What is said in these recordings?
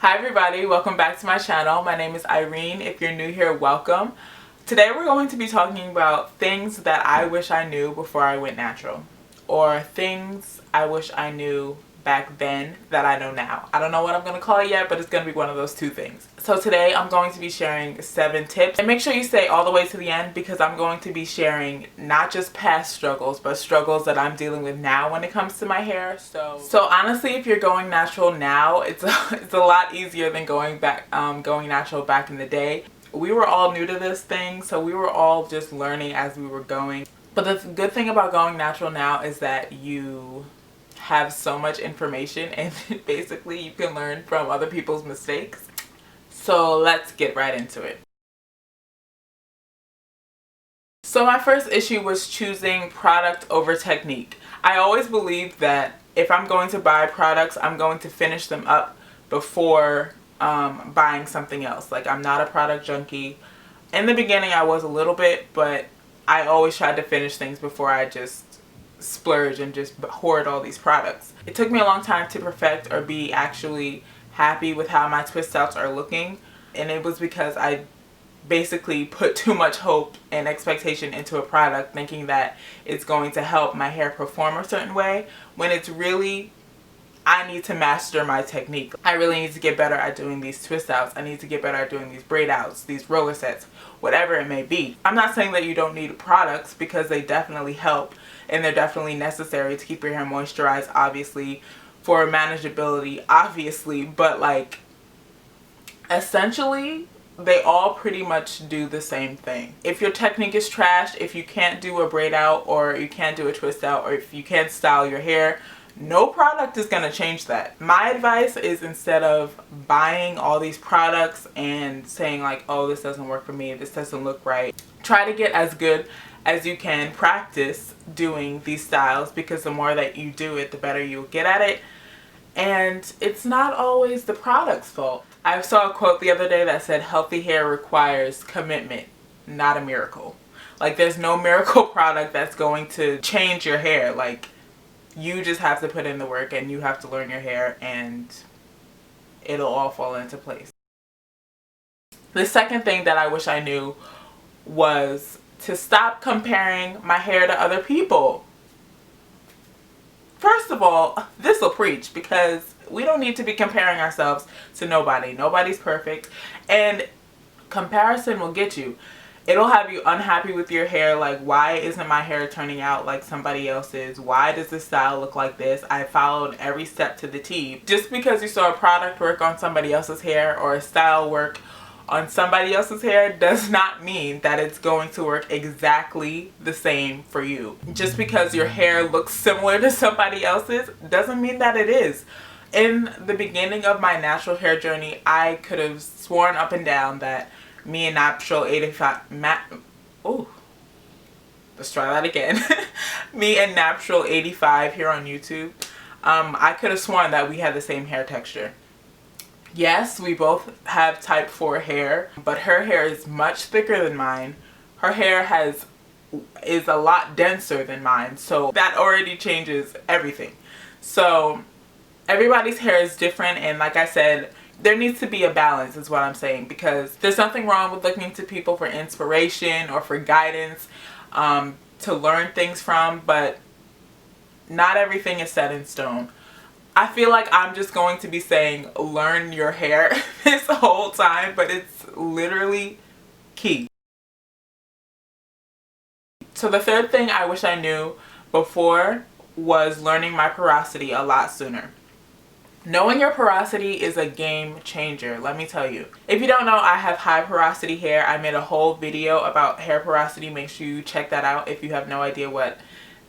Hi everybody, welcome back to my channel. My name is Irene. If you're new here, welcome. Today we're going to be talking about things that I wish I knew before I went natural, or things I wish I knew back then that I know now. I don't know what I'm going to call it yet, but it's going to be one of those two things. So today I'm going to be sharing 7 tips, and make sure you stay all the way to the end because I'm going to be sharing not just past struggles, but struggles that I'm dealing with now when it comes to my hair. So honestly, if you're going natural now, it's a lot easier than going natural back in the day. We were all new to this thing, so we were all just learning as we were going. But the good thing about going natural now is that you have so much information and basically you can learn from other people's mistakes. So let's get right into it. So my first issue was choosing product over technique. I always believed that if I'm going to buy products, I'm going to finish them up before buying something else. Like, I'm not a product junkie. In the beginning I was a little bit, but I always tried to finish things before I just splurge and just hoard all these products. It took me a long time to perfect or be actually happy with how my twist outs are looking, and it was because I basically put too much hope and expectation into a product thinking that it's going to help my hair perform a certain way, when it's really, I need to master my technique. I really need to get better at doing these twist outs. I need to get better at doing these braid outs, these roller sets, whatever it may be. I'm not saying that you don't need products, because they definitely help and they're definitely necessary to keep your hair moisturized, obviously, for manageability, obviously, but like, essentially they all pretty much do the same thing. If your technique is trash, if you can't do a braid out, or you can't do a twist out, or if you can't style your hair, no product is going to change that. My advice is, instead of buying all these products and saying like, oh, this doesn't work for me, this doesn't look right, try to get as good as you can. Practice doing these styles, because the more that you do it, the better you'll get at it. And it's not always the product's fault. I saw a quote the other day that said, healthy hair requires commitment, not a miracle. Like, there's no miracle product that's going to change your hair. Like, you just have to put in the work and you have to learn your hair, and it'll all fall into place. The second thing that I wish I knew was to stop comparing my hair to other people. First of all, this will preach, because we don't need to be comparing ourselves to nobody. Nobody's perfect, and comparison will get you. It'll have you unhappy with your hair, like, why isn't my hair turning out like somebody else's? Why does this style look like this? I followed every step to the T. Just because you saw a product work on somebody else's hair, or a style work on somebody else's hair, does not mean that it's going to work exactly the same for you. Just because your hair looks similar to somebody else's doesn't mean that it is. In the beginning of my natural hair journey, I could have sworn up and down that me and Natural 85 let's try that again. Me and Natural 85 here on YouTube, I could have sworn that we had the same hair texture. Yes, we both have type 4 hair, but her hair is much thicker than mine. Her hair is a lot denser than mine, so that already changes everything. So everybody's hair is different, and like I said, there needs to be a balance, is what I'm saying, because there's nothing wrong with looking to people for inspiration or for guidance, to learn things from, but not everything is set in stone. I feel like I'm just going to be saying learn your hair this whole time, but it's literally key. So the third thing I wish I knew before was learning my porosity a lot sooner. Knowing your porosity is a game changer, let me tell you. If you don't know, I have high porosity hair. I made a whole video about hair porosity. Make sure you check that out if you have no idea what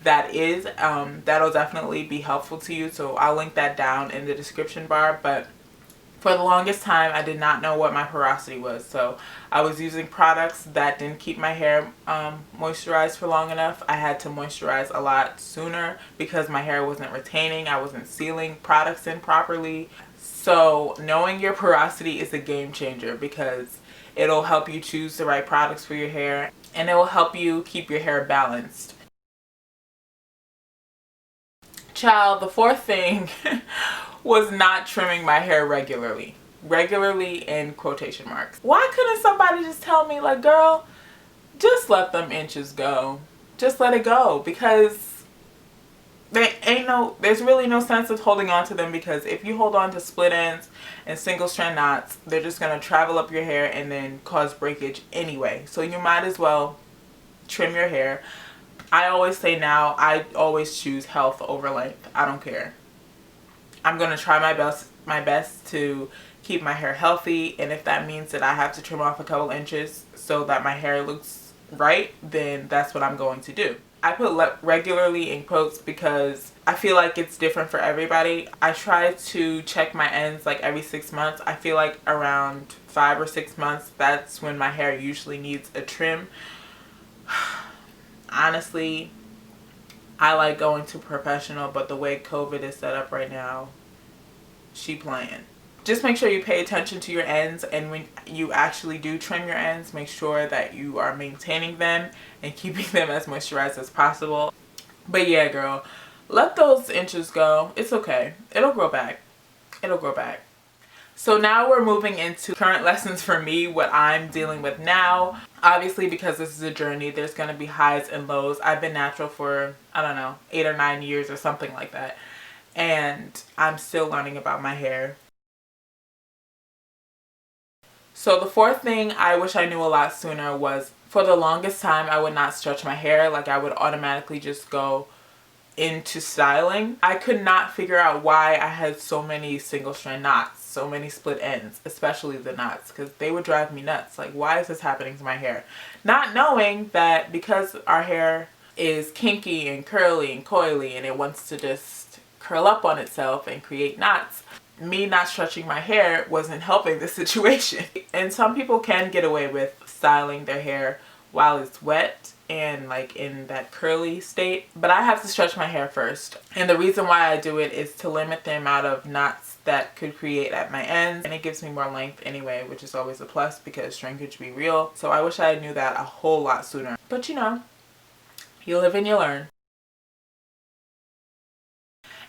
that is. That'll definitely be helpful to you, so I'll link that down in the description bar. But for the longest time, I did not know what my porosity was, so I was using products that didn't keep my hair moisturized for long enough. I had to moisturize a lot sooner because my hair wasn't retaining. I wasn't sealing products in properly. So knowing your porosity is a game changer, because it'll help you choose the right products for your hair, and it will help you keep your hair balanced. Child, the fourth thing was not trimming my hair regularly. regularly in quotation marks. Why couldn't somebody just tell me, like, girl, just let them inches go. Just let it go, because there's really no sense of holding on to them, because if you hold on to split ends and single strand knots, they're just going to travel up your hair and then cause breakage anyway. So you might as well trim your hair. I always say now, I always choose health over length. I don't care. I'm going to try my best to keep my hair healthy, and if that means that I have to trim off a couple inches so that my hair looks right, then that's what I'm going to do. I put regularly in quotes because I feel like it's different for everybody. I try to check my ends like every 6 months. I feel like around 5 or 6 months, that's when my hair usually needs a trim. Honestly, I like going to professional, but the way COVID is set up right now, she playing. Just make sure you pay attention to your ends, and when you actually do trim your ends, make sure that you are maintaining them and keeping them as moisturized as possible. But yeah, girl, let those inches go. It's okay. It'll grow back. It'll grow back. So now we're moving into current lessons for me, what I'm dealing with now. Obviously, because this is a journey, there's going to be highs and lows. I've been natural for, I don't know, 8 or 9 years or something like that. And I'm still learning about my hair. So the fourth thing I wish I knew a lot sooner was, for the longest time, I would not stretch my hair. Like, I would automatically just go into styling. I could not figure out why I had so many single strand knots, so many split ends, especially the knots, because they would drive me nuts. Like, why is this happening to my hair? Not knowing that because our hair is kinky and curly and coily and it wants to just curl up on itself and create knots, me not stretching my hair wasn't helping the situation. And some people can get away with styling their hair while it's wet and like in that curly state, but I have to stretch my hair first. And the reason why I do it is to limit the amount of knots that could create at my ends, and it gives me more length anyway, which is always a plus because shrinkage be real. So I wish I knew that a whole lot sooner, but you know, you live and you learn.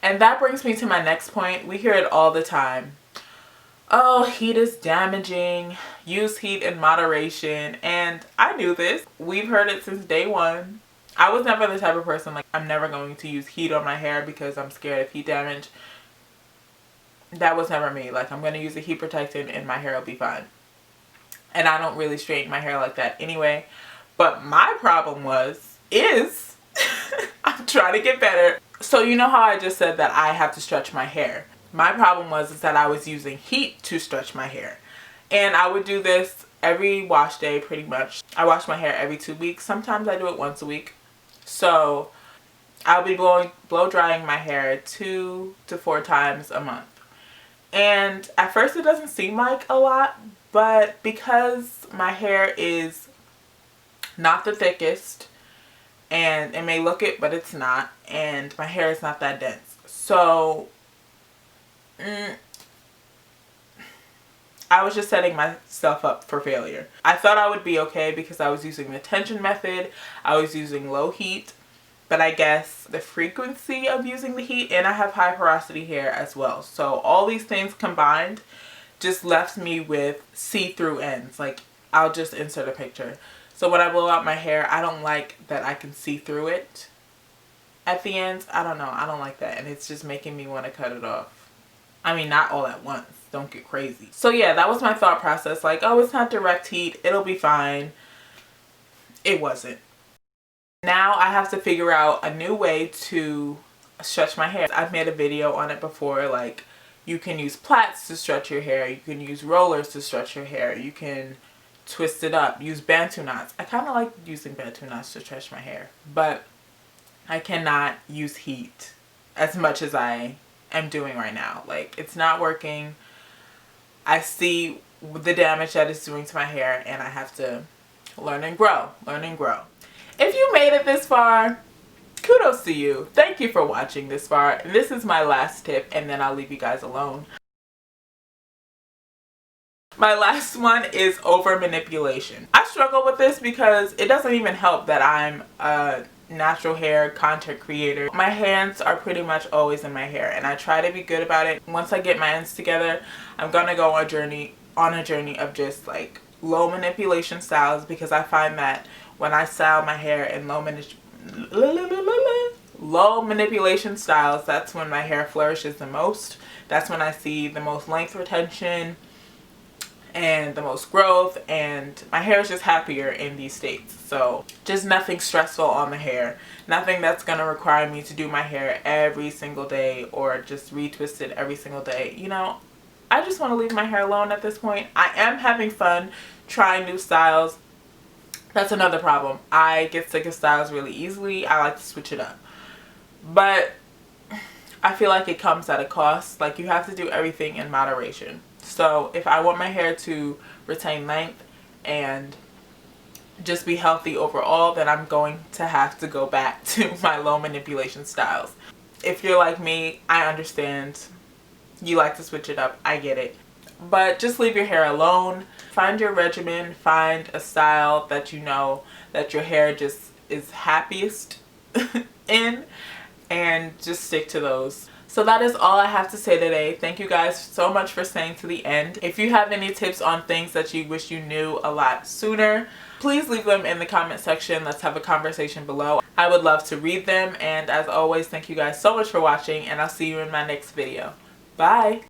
And that brings me to my next point. We hear it all the time. Oh, heat is damaging. Use heat in moderation. And I knew this. We've heard it since day one. I was never the type of person like, I'm never going to use heat on my hair because I'm scared of heat damage. That was never me. Like, I'm going to use a heat protectant and my hair will be fine. And I don't really straighten my hair like that anyway. But my problem is I'm trying to get better. So you know how I just said that I have to stretch my hair? My problem is that I was using heat to stretch my hair. And I would do this every wash day pretty much. I wash my hair every 2 weeks. Sometimes I do it once a week. So I'll be blow drying my hair 2 to 4 times a month. And at first it doesn't seem like a lot, but because my hair is not the thickest, and it may look it, but it's not, and my hair is not that dense. So I was just setting myself up for failure. I thought I would be okay because I was using the tension method. I was using low heat, but I guess the frequency of using the heat, and I have high porosity hair as well. So all these things combined just left me with see-through ends. Like, I'll just insert a picture. So when I blow out my hair, I don't like that I can see through it at the ends. I don't know. I don't like that. And it's just making me want to cut it off. I mean, not all at once. Don't get crazy. So yeah, that was my thought process. Like, oh, it's not direct heat. It'll be fine. It wasn't. Now I have to figure out a new way to stretch my hair. I've made a video on it before. Like, you can use plaits to stretch your hair. You can use rollers to stretch your hair. You can twist it up, use Bantu knots. I kind of like using Bantu knots to stretch my hair, but I cannot use heat as much as I am doing right now. Like, it's not working. I see the damage that it's doing to my hair, and I have to learn and grow, learn and grow. If you made it this far, kudos to you. Thank you for watching this far. This is my last tip, and then I'll leave you guys alone. My last one is over manipulation. I struggle with this because it doesn't even help that I'm a natural hair content creator. My hands are pretty much always in my hair, and I try to be good about it. Once I get my ends together, I'm gonna go on a journey of just like low manipulation styles, because I find that when I style my hair in low manipulation styles, that's when my hair flourishes the most. That's when I see the most length retention and the most growth, and my hair is just happier in these states. So just nothing stressful on the hair, nothing that's gonna require me to do my hair every single day or just retwist it every single day. You know, I just want to leave my hair alone at this point. I am having fun trying new styles. That's another problem. I get sick of styles really easily. I like to switch it up, but I feel like it comes at a cost. Like, you have to do everything in moderation. So if I want my hair to retain length and just be healthy overall, then I'm going to have to go back to my low manipulation styles. If you're like me, I understand. You like to switch it up. I get it. But just leave your hair alone. Find your regimen. Find a style that you know that your hair just is happiest in, and just stick to those. So that is all I have to say today. Thank you guys so much for staying to the end. If you have any tips on things that you wish you knew a lot sooner, please leave them in the comment section. Let's have a conversation below. I would love to read them. And as always, thank you guys so much for watching, and I'll see you in my next video. Bye!